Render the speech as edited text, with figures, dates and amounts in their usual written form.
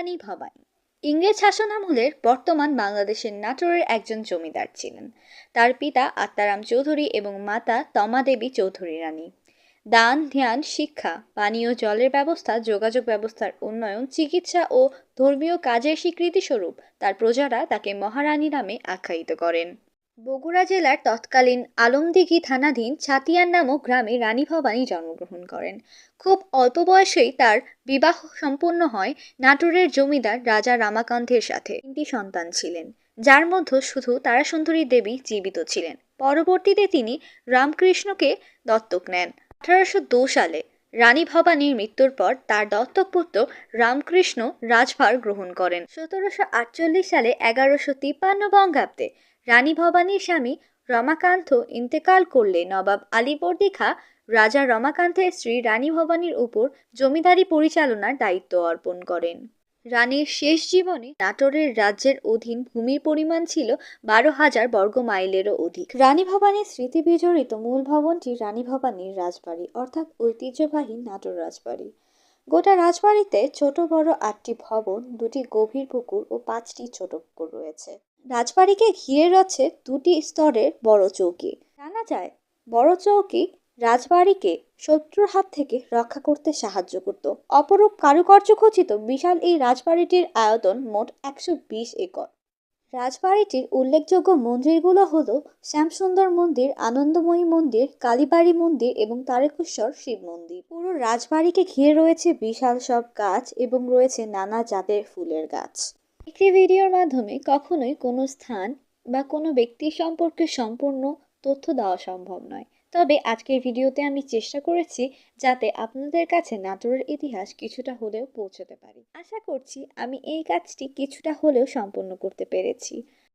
রানী ভবানী ইংরেজ শাসনামলের বর্তমান বাংলাদেশের নাটোরের একজন জমিদার ছিলেন। তার পিতা আত্মারাম চৌধুরী এবং মাতা তমা দেবী চৌধুরী রানী। দান ধ্যান, শিক্ষা, পানীয় জলের ব্যবস্থা, যোগাযোগ ব্যবস্থার উন্নয়ন, চিকিৎসা ও ধর্মীয় কাজের স্বীকৃতিস্বরূপ তার প্রজারা তাকে মহারানী নামে আখ্যায়িত করেন। বগুড়া জেলার তৎকালীন আলমদিঘি থানাধীন ছাতিয়ান নামক গ্রামে রানী ভবানী জন্মগ্রহণ করেন। খুব অল্প বয়সেই তার বিবাহ সম্পন্ন হয় নাটোরের জমিদার রাজা রামাকান্তের সাথে। 3টি সন্তান ছিলেন, যার মধ্যে শুধু তারাসুন্দরী দেবী জীবিত ছিলেন। পরবর্তীতে তিনি রামকৃষ্ণকে দত্তক নেন। 1802 সালে রানী ভবানীর মৃত্যুর পর তার দত্তক পুত্র রামকৃষ্ণ রাজভার গ্রহণ করেন। 1748 সালে 1153 বঙ্গাব্দে রানী ভবানীর স্বামী রমাকান্ত ইন্তেকাল করলে নবাব আলীবর্দী খাঁ রাজা রমাকান্তের স্ত্রী রানী ভবানীর উপর জমিদারি পরিচালনার দায়িত্ব অর্পণ করেন। রানীর শেষ জীবনে নাটোরের রাজ্যের অধীন ভূমির পরিমাণ ছিল 12,000 বর্গ মাইলেরও অধিক। রানী ভবানীর স্মৃতি বিজড়িত মূল ভবনটি রানী ভবানীর রাজবাড়ি, অর্থাৎ ঐতিহ্যবাহী নাটোর রাজবাড়ি। গোটা রাজবাড়িতে ছোট বড় 8টি ভবন, 2টি গভীর পুকুর ও 5টি ছোট পুকুর রয়েছে। রাজবাড়িকে ঘিরে রয়েছে 2টি স্তরের বড় চৌকি। জানা যায়, বড় চৌকি রাজবাড়িকে শত্রুর হাত থেকে রক্ষা করতে সাহায্য করত। অপরূপ কারুকার্য খচিত বিশাল এই রাজবাড়িটির আয়তন মোট 120 একর। রাজবাড়িটির উল্লেখযোগ্য মন্দিরগুলো হলো শ্যামসুন্দর মন্দির, আনন্দময়ী মন্দির, কালীবাড়ি মন্দির এবং তারকেশ্বর শিব মন্দির। পুরো রাজবাড়িকে ঘিরে রয়েছে বিশাল সব গাছ এবং রয়েছে নানা জাতের ফুলের গাছ। একটি ভিডিওর মাধ্যমে কখনোই কোনো স্থান বা কোনো ব্যক্তির সম্পর্কে সম্পূর্ণ তথ্য দেওয়া সম্ভব নয়। তবে আজকের ভিডিওতে আমি চেষ্টা করেছি যাতে আপনাদের কাছে নাটোরের ইতিহাস কিছুটা হলেও পৌঁছতে পারি। আশা করছি আমি এই কাজটি কিছুটা হলেও সম্পন্ন করতে পেরেছি।